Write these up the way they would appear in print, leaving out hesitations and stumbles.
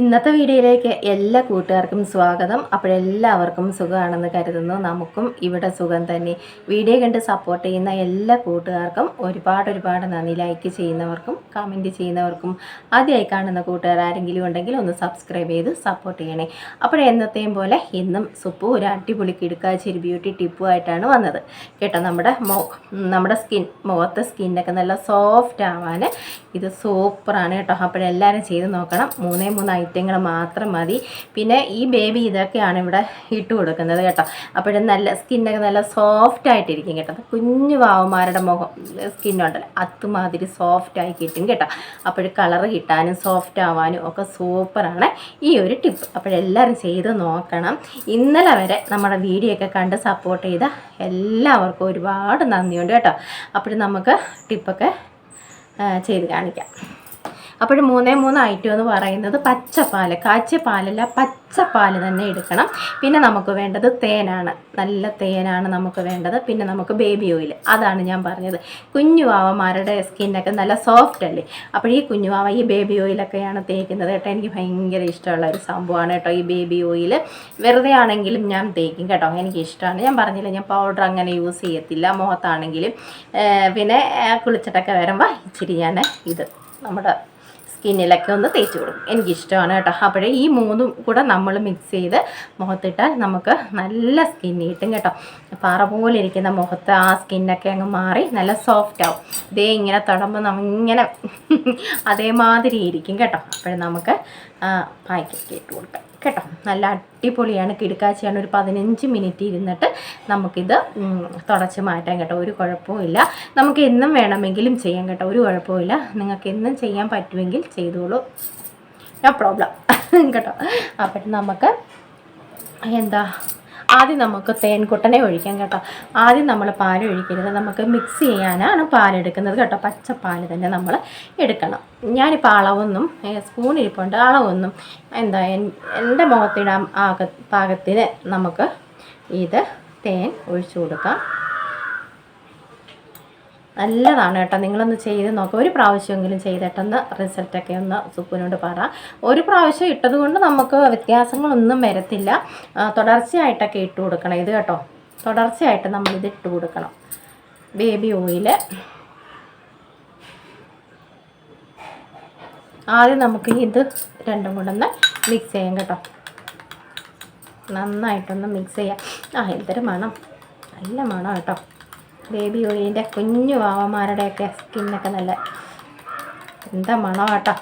ഇന്നത്തെ വീഡിയോയിലേക്ക് എല്ലാ കൂട്ടുകാർക്കും സ്വാഗതം. അപ്പോഴെല്ലാവർക്കും സുഖമാണെന്ന് കരുതുന്നു. നമുക്കും ഇവിടെ സുഖം തന്നെ. വീഡിയോ കണ്ട് സപ്പോർട്ട് ചെയ്യുന്ന എല്ലാ കൂട്ടുകാർക്കും ഒരുപാട് നന്ദി. ലൈക്ക് ചെയ്യുന്നവർക്കും കമൻറ്റ് ചെയ്യുന്നവർക്കും ആദ്യമായി കാണുന്ന കൂട്ടുകാർ ആരെങ്കിലും ഉണ്ടെങ്കിൽ ഒന്ന് സബ്സ്ക്രൈബ് ചെയ്ത് സപ്പോർട്ട് ചെയ്യണേ. എന്നത്തെയും പോലെ ഇന്നും സുപ്പു ഒരു അടിപൊളി കിടുക്കാച്ചേരി ബ്യൂട്ടി ടിപ്പുമായിട്ടാണ് വന്നത് കേട്ടോ. നമ്മുടെ മുഖത്തെ സ്കിന്നൊക്കെ നല്ല സോഫ്റ്റ് ആവാൻ ഇത് സൂപ്പറാണ് കേട്ടോ. അപ്പോഴെല്ലാവരും ചെയ്ത് നോക്കണം. 3 ഐറ്റങ്ങൾ മാത്രം മതി. പിന്നെ ഈ ബേബി ഇതൊക്കെയാണ് ഇവിടെ ഇട്ട് കൊടുക്കുന്നത് കേട്ടോ. അപ്പോഴും നല്ല സ്കിന്നൊക്കെ നല്ല സോഫ്റ്റ് ആയിട്ടിരിക്കും കേട്ടോ. കുഞ്ഞു വാവന്മാരുടെ സ്കിന്നുണ്ടല്ലോ അതുമാതിരി സോഫ്റ്റായി കിട്ടും കേട്ടോ. അപ്പോൾ കളർ കിട്ടാനും സോഫ്റ്റ് ആവാനും ഒക്കെ സൂപ്പറാണ് ഈ ഒരു ടിപ്പ്. അപ്പോഴെല്ലാവരും ചെയ്ത് നോക്കണം. ഇന്നലെ വരെ നമ്മുടെ വീഡിയോ ഒക്കെ കണ്ട് സപ്പോർട്ട് ചെയ്ത എല്ലാവർക്കും ഒരുപാട് നന്ദിയുണ്ട് കേട്ടോ. അപ്പോൾ നമുക്ക് ടിപ്പൊക്കെ ചെയ്ത് കാണിക്കാം. അപ്പോൾ 3 ഐറ്റം എന്ന് പറയുന്നത് പച്ചപ്പാൽ, കാച്ചിയ പാലല്ല പച്ചപ്പാൽ തന്നെ എടുക്കണം. പിന്നെ നമുക്ക് വേണ്ടത് തേനാണ്, നല്ല തേനാണ് നമുക്ക് വേണ്ടത്. പിന്നെ നമുക്ക് ബേബി ഓയിൽ, അതാണ് ഞാൻ പറഞ്ഞത്. കുഞ്ഞുവാവന്മാരുടെ സ്കിന്നൊക്കെ നല്ല സോഫ്റ്റ് അല്ലേ. അപ്പോൾ ഈ കുഞ്ഞുവാവ ഈ ബേബി ഓയിലൊക്കെയാണ് തേക്കുന്നത് കേട്ടോ. എനിക്ക് ഭയങ്കര ഇഷ്ടമുള്ള ഒരു സംഭവമാണ് കേട്ടോ ഈ ബേബി ഓയിൽ. വെറുതെ ആണെങ്കിലും ഞാൻ തേക്കും കേട്ടോ, എനിക്കിഷ്ടമാണ്. ഞാൻ പറഞ്ഞില്ല, ഞാൻ പൗഡർ അങ്ങനെ യൂസ് ചെയ്യത്തില്ല മുഖത്താണെങ്കിലും. പിന്നെ കുളിച്ചിട്ടൊക്കെ വരുമ്പോൾ ഇച്ചിരി ഞാൻ ഇത് നമ്മുടെ സ്കിന്നിലൊക്കെ ഒന്ന് തേച്ച് കൊടുക്കും, എനിക്കിഷ്ടമാണ് കേട്ടോ. അപ്പോഴേ ഈ 3 കൂടെ നമ്മൾ മിക്സ് ചെയ്ത് മുഖത്തിട്ടാൽ നമുക്ക് നല്ല സ്കിന്ന് കിട്ടും കേട്ടോ. പാറ പോലെ ഇരിക്കുന്ന മുഖത്ത് ആ സ്കിന്നൊക്കെ അങ്ങ് മാറി നല്ല സോഫ്റ്റ് ആവും. ഇതേ ഇങ്ങനെ തൊടുമ്പോൾ നമ്മിങ്ങനെ അതേമാതിരി ഇരിക്കും കേട്ടോ. അപ്പോൾ നമുക്ക് പായ്ക്കൊക്കെ ഇട്ട് കൊടുക്കാം കേട്ടോ. നല്ല അടിപൊളിയാണ്, കിടുക്കാച്ചിയാണ്. ഒരു 15 മിനിറ്റ് ഇരുന്നിട്ട് നമുക്കിത് തുടച്ച് മാറ്റാം കേട്ടോ. ഒരു കുഴപ്പമില്ല. നമുക്ക് എന്നും വേണമെങ്കിലും ചെയ്യാം കേട്ടോ, ഒരു കുഴപ്പമില്ല. നിങ്ങൾക്ക് എന്നും ചെയ്യാൻ പറ്റുമെങ്കിൽ ചെയ്തോളൂ, നോ പ്രോബ്ലം കേട്ടോ. അപ്പം നമുക്ക് ആദ്യം നമുക്ക് തേൻകുട്ടനെ ഒഴിക്കാം കേട്ടോ. ആദ്യം നമ്മൾ പാൽ ഒഴിക്കരുത്, നമുക്ക് മിക്സ് ചെയ്യാനാണ് പാലെടുക്കുന്നത് കേട്ടോ. പച്ചപ്പാൽ തന്നെ നമ്മൾ എടുക്കണം. ഞാനിപ്പോൾ അളവൊന്നും സ്പൂൺ ഇരിപ്പുണ്ട്, അളവൊന്നും എൻ്റെ മുഖത്തിടാൻ പാകത്തിന് നമുക്ക് ഇത് തേൻ ഒഴിച്ചു കൊടുക്കാം. നല്ലതാണ് കേട്ടോ, നിങ്ങളൊന്ന് ചെയ്ത് നോക്കുക. ഒരു പ്രാവശ്യമെങ്കിലും ചെയ്തിട്ടൊന്ന് റിസൾട്ടൊക്കെ ഒന്ന് സുപ്പുവിനോട് പറ. ഒരു പ്രാവശ്യം ഇട്ടത് കൊണ്ട് നമുക്ക് വ്യത്യാസങ്ങളൊന്നും വരത്തില്ല. തുടർച്ചയായിട്ടൊക്കെ ഇട്ട് കൊടുക്കണം ഇത് കേട്ടോ. തുടർച്ചയായിട്ട് നമ്മളിത് ഇട്ട് കൊടുക്കണം. ബേബി ഓയിൽ ആദ്യം നമുക്ക് ഇത് രണ്ടും കൂടെ ഒന്ന് മിക്സ് ചെയ്യാം കേട്ടോ. നന്നായിട്ടൊന്ന് മിക്സ് ചെയ്യാം. എന്തൊരു മണം, നല്ല മണം കേട്ടോ. ബേബി ഓയിലിൻ്റെ കുഞ്ഞു വാവന്മാരുടെയൊക്കെ സ്കിന്നൊക്കെ നല്ല എന്താ മണം കേട്ടോ.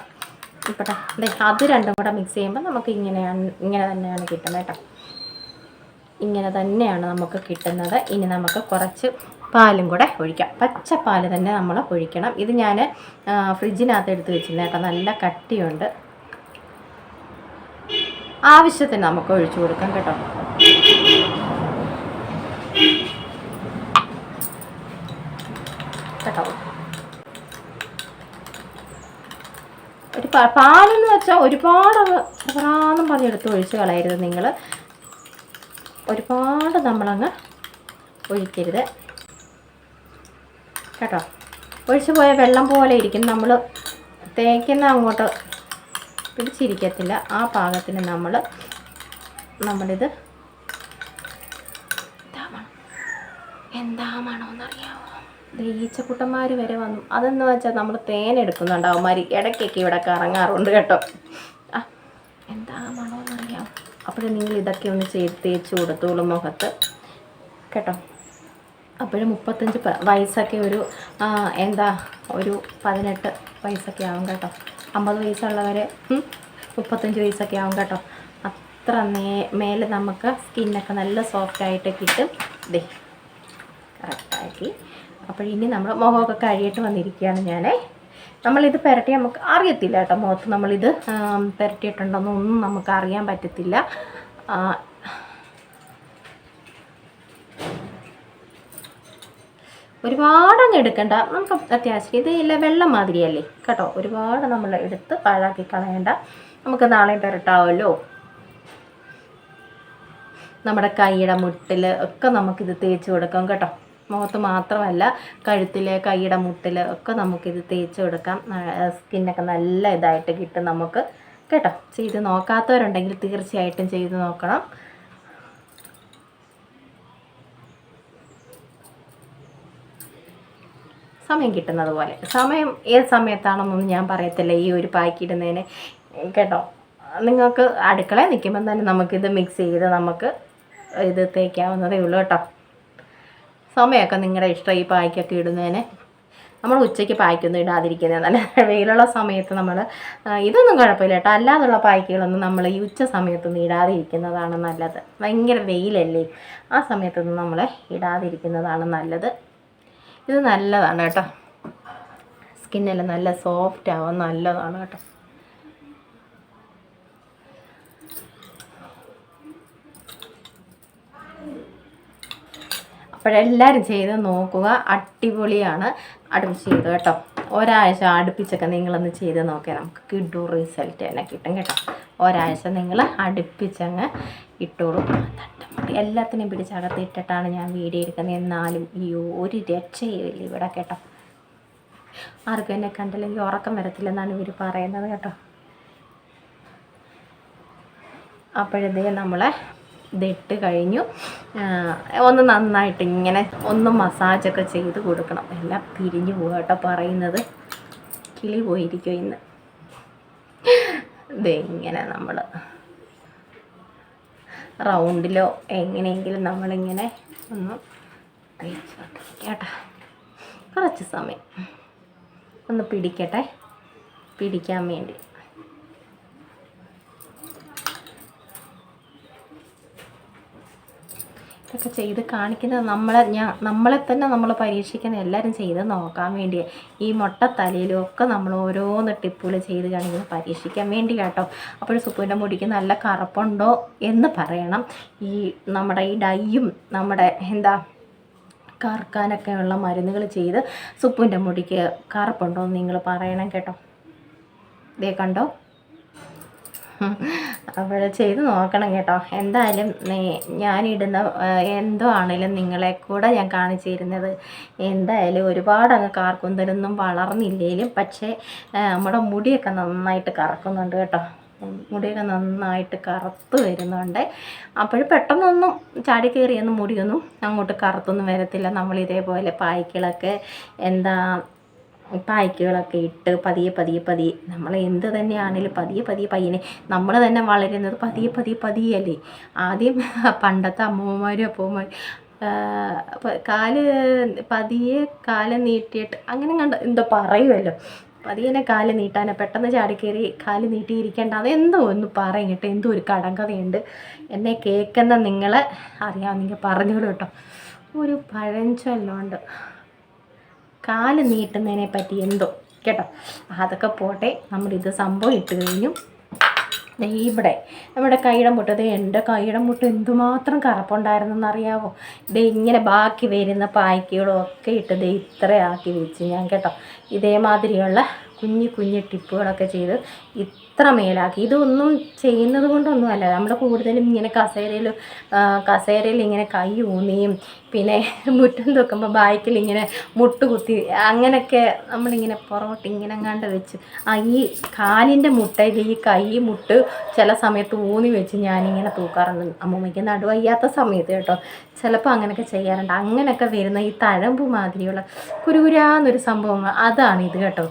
ഇപ്പോട്ടെ അത് രണ്ടും കൂടെ മിക്സ് ചെയ്യുമ്പോൾ നമുക്ക് ഇങ്ങനെ തന്നെയാണ് കിട്ടുന്നത് കേട്ടോ. ഇങ്ങനെ തന്നെയാണ് നമുക്ക് കിട്ടുന്നത്. ഇനി നമുക്ക് കുറച്ച് പാലും കൂടെ ഒഴിക്കാം. പച്ചപ്പാൽ തന്നെ നമ്മൾ ഒഴിക്കണം. ഇത് ഞാൻ ഫ്രിഡ്ജിനകത്ത് എടുത്ത് വെച്ചിരുന്നു കേട്ടോ. നല്ല കട്ടിയുണ്ട്. ആവശ്യത്തിന് നമുക്ക് ഒഴിച്ചു കൊടുക്കാം കേട്ടോ. കേട്ടോ ഒരു പാലെന്ന് വെച്ചാൽ ഒരുപാട് പ്രാണം പറഞ്ഞെടുത്ത് ഒഴിച്ച് കളയരുത് നിങ്ങൾ. ഒരുപാട് നമ്മളങ്ങ് ഒഴിക്കരുത് കേട്ടോ. ഒഴിച്ച് പോയ വെള്ളം പോലെ ഇരിക്കും. നമ്മൾ തേക്കുന്ന അങ്ങോട്ട് പിടിച്ചിരിക്കത്തില്ല. ആ പാകത്തിന് നമ്മളിത് എന്താ മണമെന്നറിയാമോ? ഈച്ചക്കുട്ടന്മാർ വരെ വന്നു. അതെന്ന് വെച്ചാൽ നമ്മൾ തേൻ എടുക്കുന്നുണ്ട്. അവന്മാർ ഇടയ്ക്കൊക്കെ ഇവിടെ കറങ്ങാറുണ്ട് കേട്ടോ. എന്താ മണമെന്നറിയാം. അപ്പോഴും നിങ്ങൾ ഇതൊക്കെ ഒന്ന് തേച്ച് കൊടുത്തോളൂ മുഖത്ത് കേട്ടോ. അപ്പോഴും 35 വയസ്സൊക്കെ ഒരു 18 വയസ്സൊക്കെ ആവും കേട്ടോ. 50 വയസ്സുള്ളവരെ 35 വയസ്സൊക്കെ ആവും കേട്ടോ. അത്ര മേലെ നമുക്ക് സ്കിന്നൊക്കെ നല്ല സോഫ്റ്റായിട്ട് കിട്ടും. ദേ കറക്റ്റാക്കി. അപ്പോൾ ഇനി നമ്മൾ മുഖമൊക്കെ കഴുകിയിട്ട് വന്നിരിക്കുകയാണ് ഞാൻ. നമ്മളിത് പുരട്ടി നമുക്ക് അറിയത്തില്ല കേട്ടോ. മുഖത്ത് നമ്മളിത് പുരട്ടിയിട്ടുണ്ടെന്നൊന്നും നമുക്ക് അറിയാൻ പറ്റത്തില്ല. ഒരുപാടങ്ങ് എടുക്കണ്ട. നമുക്ക് അത്യാവശ്യം ഇത് ഇല്ല വെള്ളം മാതിരിയല്ലേ കേട്ടോ. ഒരുപാട് നമ്മൾ എടുത്ത് പാഴാക്കി കളയണ്ട. നമുക്ക് നാളെ പുരട്ടാമല്ലോ. നമ്മുടെ കൈയുടെ മുട്ടിൽ ഒക്കെ നമുക്കിത് തേച്ച് കൊടുക്കാം കേട്ടോ. മുഖത്ത് മാത്രമല്ല, കഴുത്തിൽ, കൈയുടെ മുട്ടിൽ ഒക്കെ നമുക്കിത് തേച്ച് കൊടുക്കാം. സ്കിന്നൊക്കെ നല്ല ഇതായിട്ട് കിട്ടും നമുക്ക് കേട്ടോ. ചെയ്ത് നോക്കാത്തവരുണ്ടെങ്കിൽ തീർച്ചയായിട്ടും ചെയ്ത് നോക്കണം. സമയം കിട്ടുന്നത് പോലെ. സമയം ഏത് സമയത്താണെന്നൊന്നും ഞാൻ പറയത്തില്ല ഈ ഒരു പായ്ക്ക് ഇടുന്നതിന് കേട്ടോ. നിങ്ങൾക്ക് അടുക്കളയിൽ നിൽക്കുമ്പം തന്നെ നമുക്കിത് മിക്സ് ചെയ്ത് നമുക്ക് ഇത് തേക്കാവുന്നതേ ഉള്ളൂ കേട്ടോ. സമയമൊക്കെ നിങ്ങളുടെ ഇഷ്ടം ഈ പായ്ക്കൊക്കെ ഇടുന്നതിന്. നമ്മൾ ഉച്ചയ്ക്ക് പായ്ക്കൊന്നും ഇടാതിരിക്കുന്നത് നല്ല. വെയിലുള്ള സമയത്ത് നമ്മൾ ഇതൊന്നും കുഴപ്പമില്ല കേട്ടോ. അല്ലാതുള്ള പായ്ക്കുകളൊന്നും നമ്മൾ ഈ ഉച്ച സമയത്തൊന്നും ഇടാതിരിക്കുന്നതാണ് നല്ലത്. ഭയങ്കര വെയിലല്ലേ, ആ സമയത്തൊന്നും നമ്മൾ ഇടാതിരിക്കുന്നതാണ് നല്ലത്. ഇത് നല്ലതാണ് കേട്ടോ, സ്കിന്നെല്ലാം നല്ല സോഫ്റ്റ് ആവാൻ നല്ലതാണ് കേട്ടോ. അപ്പോഴെല്ലാവരും ചെയ്ത് നോക്കുക, അടിപൊളിയാണ്. അടുപ്പിച്ച് ചെയ്തു കേട്ടോ. ഒരാഴ്ച അടുപ്പിച്ചൊക്കെ നിങ്ങളൊന്ന് ചെയ്ത് നോക്കിയാൽ നമുക്ക് കിഡു റിസൾട്ട് തന്നെ കിട്ടും കേട്ടോ. ഒരാഴ്ച നിങ്ങൾ അടുപ്പിച്ചങ്ങ് ഇട്ടോളും. എല്ലാത്തിനെയും പിടിച്ചകത്തിട്ടിട്ടാണ് ഞാൻ വീഡിയോ എടുക്കുന്നത്. എന്നാലും ഈ ഒരു രക്ഷയില്ല ഇവിടെ കേട്ടോ. ആർക്കും എന്നെ കണ്ടില്ലെങ്കിൽ ഉറക്കം വരത്തില്ലെന്നാണ് ഇവർ പറയുന്നത് കേട്ടോ. അപ്പോഴതേ നമ്മളെ ഇതിട്ട് കഴിഞ്ഞു. ഒന്ന് നന്നായിട്ട് ഇങ്ങനെ ഒന്ന് മസാജൊക്കെ ചെയ്ത് കൊടുക്കണം. എല്ലാം പിരിഞ്ഞു പോകുക കേട്ടോ പറയുന്നത്. കിളി പോയിരിക്കും ഇന്ന്. ഇതെങ്ങനെ നമ്മൾ റൗണ്ടിലോ എങ്ങനെയെങ്കിലും നമ്മളിങ്ങനെ ഒന്ന് കേട്ടോ. കുറച്ച് സമയം ഒന്ന് പിടിക്കാൻ വേണ്ടി. ഇതൊക്കെ ചെയ്ത് കാണിക്കുന്നത് നമ്മളെ തന്നെ നമ്മൾ പരീക്ഷിക്കുന്ന എല്ലാവരും ചെയ്ത് നോക്കാൻ വേണ്ടിയാണ്. ഈ മുട്ടത്തലയിലും ഒക്കെ നമ്മൾ ഓരോന്ന് ടിപ്പുകൾ ചെയ്ത് കാണിക്കുന്നത് പരീക്ഷിക്കാൻ വേണ്ടി കേട്ടോ. അപ്പോൾ സുപ്പുവിൻ്റെ മുടിക്ക് നല്ല കറുപ്പുണ്ടോ എന്ന് പറയണം. ഈ നമ്മുടെ ഈ ഡൈയും നമ്മുടെ കറുക്കാനൊക്കെയുള്ള മരുന്നുകൾ ചെയ്ത് സുപ്പുവിൻ്റെ മുടിക്ക് കറുപ്പുണ്ടോ എന്ന് നിങ്ങൾ പറയണം കേട്ടോ. ഇതേ കണ്ടോ, അപ്പോൾ ചെയ്ത് നോക്കണം കേട്ടോ. എന്തായാലും ഞാനിടുന്ന എന്തോ ആണെങ്കിലും നിങ്ങളെ കൂടെ ഞാൻ കാണിച്ചു തരുന്നത്. എന്തായാലും ഒരുപാട് അങ്ങ് കാർക്കുന്തലൊന്നും വളർന്നില്ലേലും പക്ഷേ നമ്മുടെ മുടിയൊക്കെ നന്നായിട്ട് കറക്കുന്നുണ്ട് കേട്ടോ. മുടിയൊക്കെ നന്നായിട്ട് കറുത്ത് വരുന്നുണ്ട്. അപ്പോൾ പെട്ടെന്നൊന്നും ചാടി കയറിയൊന്നും മുടിയൊന്നും അങ്ങോട്ട് കറുത്തൊന്നും വരത്തില്ല. നമ്മളിതേപോലെ പായ്ക്കളൊക്കെ പായ്ക്കുകളൊക്കെ ഇട്ട് പതിയെ നമ്മൾ എന്ത് തന്നെയാണെങ്കിലും പയ്യനെ നമ്മൾ തന്നെ വളരുന്നത് പതിയല്ലേ. ആദ്യം പണ്ടത്തെ അമ്മൂമ്മമാരും അപ്പൂമ്മമാരും കാല് നീട്ടിയിട്ട് അങ്ങനെ എന്തോ പറയുമല്ലോ, പതിയെ കാല് നീട്ടാനോ പെട്ടെന്ന് ചാടിക്കയറി കാല് നീട്ടിയിരിക്കേണ്ട അതെന്തോ ഒന്ന് പറയും കേട്ടോ. എന്തോ ഒരു കടങ്കഥയുണ്ട്. എന്നെ കേൾക്കുന്ന നിങ്ങളെ അറിയാമെന്നെങ്കിൽ പറഞ്ഞോളൂ കേട്ടോ. ഒരു പഴഞ്ചൊല്ലുണ്ട് കാല് നീട്ടുന്നതിനെ പറ്റി എന്തോ കേട്ടോ. അതൊക്കെ പോട്ടെ, നമ്മളിത് സംഭവം ഇട്ട് കഴിഞ്ഞു. ഇവിടെ നമ്മുടെ കൈയുടെ മുട്ടത്, എൻ്റെ കൈയുടെ മുട്ട എന്തുമാത്രം കറുപ്പുണ്ടായിരുന്നെന്നറിയാമോ. ഇങ്ങനെ ബാക്കി വരുന്ന പായ്ക്കുകളും ഒക്കെ ഇട്ടത് ഇത്രയാക്കി വെച്ച് ഞാൻ കേട്ടോ. ഇതേമാതിരിയുള്ള കുഞ്ഞു ടിപ്പുകളൊക്കെ ചെയ്ത് ഇത്ര മേലാക്കി. ഇതൊന്നും ചെയ്യുന്നത് കൊണ്ടൊന്നുമല്ല, നമ്മൾ കൂടുതലും ഇങ്ങനെ കസേരയിൽ ഇങ്ങനെ കൈ ഊന്നിയും പിന്നെ മുറ്റം തൂക്കുമ്പോൾ ബാക്കിൽ ഇങ്ങനെ മുട്ടുകുത്തി അങ്ങനെയൊക്കെ നമ്മളിങ്ങനെ പുറകോട്ട് ഇങ്ങനെ കണ്ട് വെച്ച് ഈ കാലിൻ്റെ മുട്ടയിൽ ഈ കൈ മുട്ട് ചില സമയത്ത് ഊന്നി വെച്ച് ഞാനിങ്ങനെ തൂക്കാറുണ്ട്. അമ്മൂമ്മയ്ക്ക് നടുവയ്യാത്ത സമയത്ത് കേട്ടോ. ചിലപ്പോൾ അങ്ങനെയൊക്കെ ചെയ്യാറുണ്ട്. അങ്ങനെയൊക്കെ വരുന്ന ഈ തഴമ്പ് മാതിരിയുള്ള കുരുകുരാന്നൊരു സംഭവം അതാണ് ഇത് കേട്ടോ.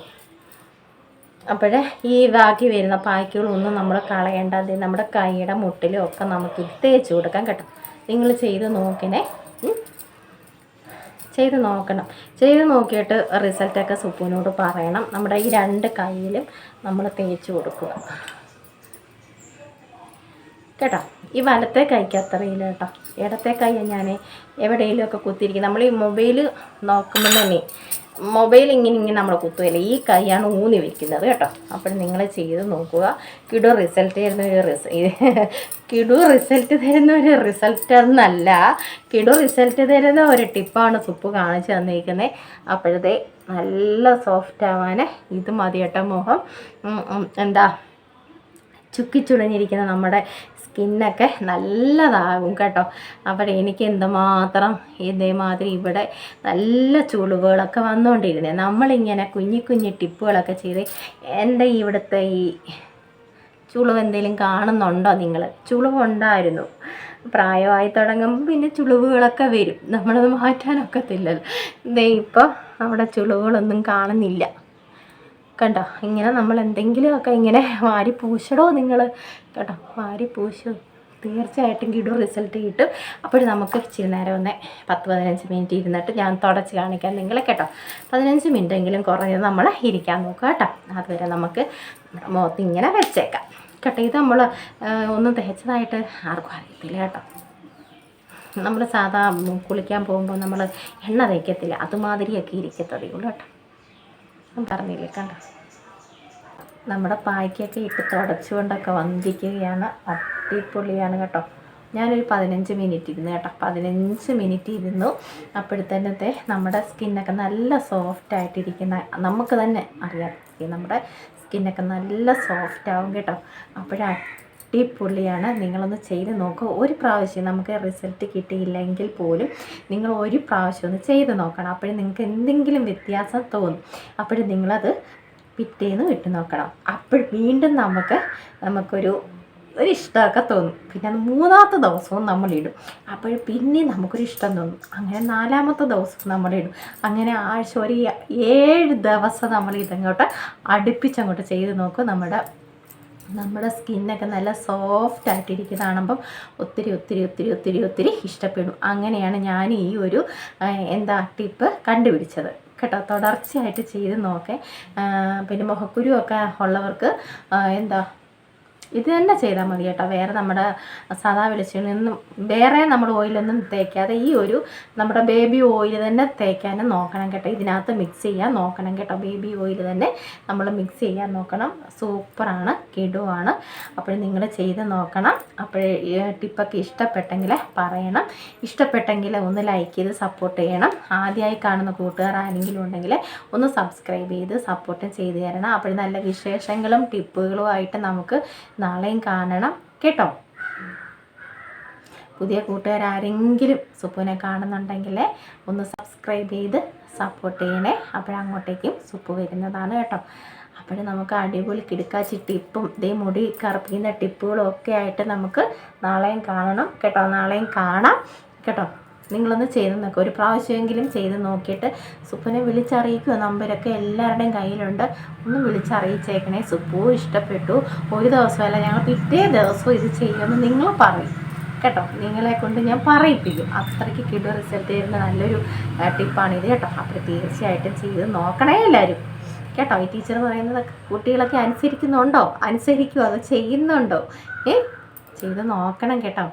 അപ്പോൾ ഈ ബാക്കി വരുന്ന പായ്ക്കുകളൊന്നും നമ്മൾ കളയേണ്ടത് നമ്മുടെ കൈയുടെ മുട്ടിലും ഒക്കെ നമുക്ക് തേച്ച് കൊടുക്കാം കേട്ടോ. നിങ്ങൾ ചെയ്ത് നോക്കണം. ചെയ്ത് നോക്കിയിട്ട് റിസൾട്ടൊക്കെ സുപ്പുവിനോട് പറയണം. നമ്മുടെ ഈ 2 കൈയിലും നമ്മൾ തേച്ച് കൊടുക്കുക കേട്ടോ. ഈ വലത്തെ കൈക്ക് അത്രയില്ല കേട്ടോ. ഇടത്തെ കൈ ഞാൻ എവിടെയെങ്കിലുമൊക്കെ കുത്തിയിരിക്കും. നമ്മൾ ഈ മൊബൈൽ നോക്കുമ്പോൾ തന്നെ മൊബൈൽ ഇങ്ങനെ നമ്മൾ കുത്തുകയില്ല, ഈ കൈയാണ് ഊന്നി വെക്കുന്നത് കേട്ടോ. അപ്പോൾ നിങ്ങൾ ചെയ്ത് നോക്കുക. കിടു റിസൾട്ട് തരുന്ന ഒരു റിസൾട്ട് എന്നല്ല, കിടു റിസൾട്ട് തരുന്ന ഒരു ടിപ്പാണ് സുപ്പ് കാണിച്ച് തന്നിരിക്കുന്നത്. അപ്പോഴത്തെ നല്ല സോഫ്റ്റ് ആവാൻ ഇത് മതി കേട്ടോ. മുഖം ചുക്കിച്ചുടഞ്ഞിരിക്കുന്ന നമ്മുടെ സ്കിന്നൊക്കെ നല്ലതാകും കേട്ടോ. അപ്പോൾ എനിക്ക് എന്തുമാത്രം ഇതേമാതിരി ഇവിടെ നല്ല ചുളിവുകളൊക്കെ വന്നുകൊണ്ടിരുന്നത്. നമ്മളിങ്ങനെ കുഞ്ഞു ടിപ്പുകളൊക്കെ ചെയ്ത് എൻ്റെ ഇവിടുത്തെ ഈ ചുളിവ് എന്തെങ്കിലും കാണുന്നുണ്ടോ നിങ്ങൾ? ചുളിവുണ്ടായിരുന്നു. പ്രായമായി തുടങ്ങുമ്പോൾ പിന്നെ ചുളിവുകളൊക്കെ വരും, നമ്മളത് മാറ്റാനൊക്കത്തില്ലല്ലോ. ദേ ഇപ്പോൾ നമ്മുടെ ചുളിവുകളൊന്നും കാണുന്നില്ല, കണ്ടോ? ഇങ്ങനെ നമ്മൾ എന്തെങ്കിലുമൊക്കെ ഇങ്ങനെ വാരി പൂശടോ നിങ്ങൾ, കേട്ടോ? വാരി പൂശു, തീർച്ചയായിട്ടും കിടും റിസൾട്ട് കിട്ടും. അപ്പോൾ നമുക്ക് ഇച്ചിരി നേരം ഒന്ന് 10-15 മിനിറ്റ് ഇരുന്നിട്ട് ഞാൻ തുടച്ച് കാണിക്കാം നിങ്ങളെ, കേട്ടോ? 15 മിനിറ്റെങ്കിലും കുറഞ്ഞത് നമ്മൾ ഇരിക്കാൻ നോക്കുക, കേട്ടോ? അതുവരെ നമുക്ക് മുഖത്ത് ഇങ്ങനെ വെച്ചേക്കാം, കേട്ടോ? ഇത് നമ്മൾ ഒന്നും തേച്ചതായിട്ട് ആർക്കും അറിയത്തില്ല, കേട്ടോ? നമ്മൾ സാധാ കുളിക്കാൻ പോകുമ്പോൾ നമ്മൾ എണ്ണ തേക്കത്തില്ല, അതുമാതിരിയൊക്കെ ഇരിക്കത്തതേ ഉള്ളൂ, കേട്ടോ? പറഞ്ഞില്ലേ, കണ്ടോ? നമ്മുടെ പായ്ക്കൊക്കെ ഇട്ട് തുടച്ചുകൊണ്ടൊക്കെ വന്നിരിക്കുകയാണ്. അടിപൊളിയാണ്, കേട്ടോ? ഞാനൊരു 15 മിനിറ്റ് ഇരുന്നു, കേട്ടോ? 15 മിനിറ്റ് ഇരുന്നു. അപ്പോഴത്തേനത്തെ നമ്മുടെ സ്കിന്നൊക്കെ നല്ല സോഫ്റ്റായിട്ടിരിക്കുന്ന നമുക്ക് തന്നെ അറിയാം, നമ്മുടെ സ്കിന്നൊക്കെ നല്ല സോഫ്റ്റാവും, കേട്ടോ? അടിപൊളിയാണ്. നിങ്ങളൊന്ന് ചെയ്ത് നോക്കുക. ഒരു പ്രാവശ്യം നമുക്ക് റിസൾട്ട് കിട്ടിയില്ലെങ്കിൽ പോലും നിങ്ങൾ ഒരു പ്രാവശ്യം ഒന്ന് ചെയ്ത് നോക്കണം. അപ്പോഴും നിങ്ങൾക്ക് എന്തെങ്കിലും വ്യത്യാസം തോന്നും. അപ്പോഴും നിങ്ങളത് പിറ്റേന്ന് ഇട്ട് നോക്കണം. അപ്പോൾ വീണ്ടും നമുക്കൊരു ഇഷ്ടമൊക്കെ തോന്നും. പിന്നെ അത് 3ാമത്തെ ദിവസവും നമ്മളിടും. അപ്പോൾ പിന്നെ നമുക്കൊരു ഇഷ്ടം തോന്നും. അങ്ങനെ 4ാമത്തെ ദിവസവും നമ്മളിടും. അങ്ങനെ ആഴ്ച ഒരു 7 ദിവസം നമ്മൾ ഇതങ്ങോട്ട് അടുപ്പിച്ചങ്ങോട്ട് ചെയ്ത് നോക്കും. നമ്മുടെ സ്കിന്നൊക്കെ നല്ല സോഫ്റ്റായിട്ടിരിക്കുന്നത് കാണുമ്പം ഒത്തിരി ഒത്തിരി ഒത്തിരി ഒത്തിരി ഒത്തിരി ഇഷ്ടപ്പെടും. അങ്ങനെയാണ് ഞാൻ ഈ ഒരു ടിപ്പ് കണ്ടുപിടിച്ചത്, കേട്ടോ? തുടർച്ചയായിട്ട് ചെയ്ത് നോക്കേ. പിന്നെ മുഖക്കുരുവൊക്കെ ഉള്ളവർക്ക് ഇത് തന്നെ ചെയ്താൽ മതി, കേട്ടോ? വേറെ നമ്മുടെ സാധാ വെളിച്ചെണ്ണയൊന്നും വേറെ നമ്മൾ ഓയിലൊന്നും തേക്കാതെ ഈ ഒരു നമ്മുടെ ബേബി ഓയിൽ തന്നെ തേക്കാനും നോക്കണം, കേട്ടോ? ഇതിനകത്ത് മിക്സ് ചെയ്യാൻ നോക്കണം, കേട്ടോ? ബേബി ഓയിൽ തന്നെ നമ്മൾ മിക്സ് ചെയ്യാൻ നോക്കണം. സൂപ്പറാണ്, കിടുവാണ്. അപ്പോൾ നിങ്ങൾ ചെയ്ത് നോക്കണം. അപ്പോൾ ഈ ടിപ്പൊക്കെ ഇഷ്ടപ്പെട്ടെങ്കിൽ പറയണം. ഇഷ്ടപ്പെട്ടെങ്കിൽ ഒന്ന് ലൈക്ക് ചെയ്ത് സപ്പോർട്ട് ചെയ്യണം. ആദ്യമായി കാണുന്ന കൂട്ടുകാർ ആരെങ്കിലും ഉണ്ടെങ്കിൽ ഒന്ന് സബ്സ്ക്രൈബ് ചെയ്ത് സപ്പോർട്ടും ചെയ്ത് തരണം. അപ്പോൾ നല്ല വിശേഷങ്ങളും ടിപ്പുകളുമായിട്ട് നമുക്ക് നാളെയും കാണണം, കേട്ടോ? പുതിയ കൂട്ടുകാരെങ്കിലും സുപ്പുവിനെ കാണുന്നുണ്ടെങ്കിൽ ഒന്ന് സബ്സ്ക്രൈബ് ചെയ്ത് സപ്പോർട്ട് ചെയ്യണേ. അപ്പോഴങ്ങോട്ടേക്കും സുപ്പ് വരുന്നതാണ്, കേട്ടോ? അപ്പോൾ നമുക്ക് അടിപൊളി കിടുക്കാച്ചി ടിപ്പും മുടി കറുപ്പിക്കുന്ന ടിപ്പുകളും ഒക്കെ ആയിട്ട് നമുക്ക് നാളെയും കാണണം, കേട്ടോ? നാളെയും കാണാം, കേട്ടോ? നിങ്ങളൊന്ന് ചെയ്ത് നോക്കുക. ഒരു പ്രാവശ്യമെങ്കിലും ചെയ്ത് നോക്കിയിട്ട് സുപ്പുനെ വിളിച്ചറിയിക്കുക. നമ്പരൊക്കെ എല്ലാവരുടെയും കയ്യിലുണ്ട്. ഒന്ന് വിളിച്ചറിയിച്ചേക്കണേ. സുപ്പു ഇഷ്ടപ്പെട്ടു, ഒരു ദിവസമല്ല ഞങ്ങൾ പിറ്റേ ദിവസവും ഇത് ചെയ്യുമെന്ന് നിങ്ങൾ പറയും, കേട്ടോ? നിങ്ങളെ കൊണ്ട് ഞാൻ പറയിപ്പിക്കും. അത്രയ്ക്ക് കിടു റിസൾട്ട് തരുന്ന നല്ലൊരു ടിപ്പാണിത്, കേട്ടോ? അപ്പോൾ തീർച്ചയായിട്ടും ചെയ്ത് നോക്കണേ എല്ലാവരും, കേട്ടോ? ഈ ടീച്ചർ പറയുന്നതൊക്കെ കുട്ടികളൊക്കെ അനുസരിക്കുന്നുണ്ടോ? അനുസരിക്കുമോ? അത് ചെയ്യുന്നുണ്ടോ? ചെയ്ത് നോക്കണം, കേട്ടോ?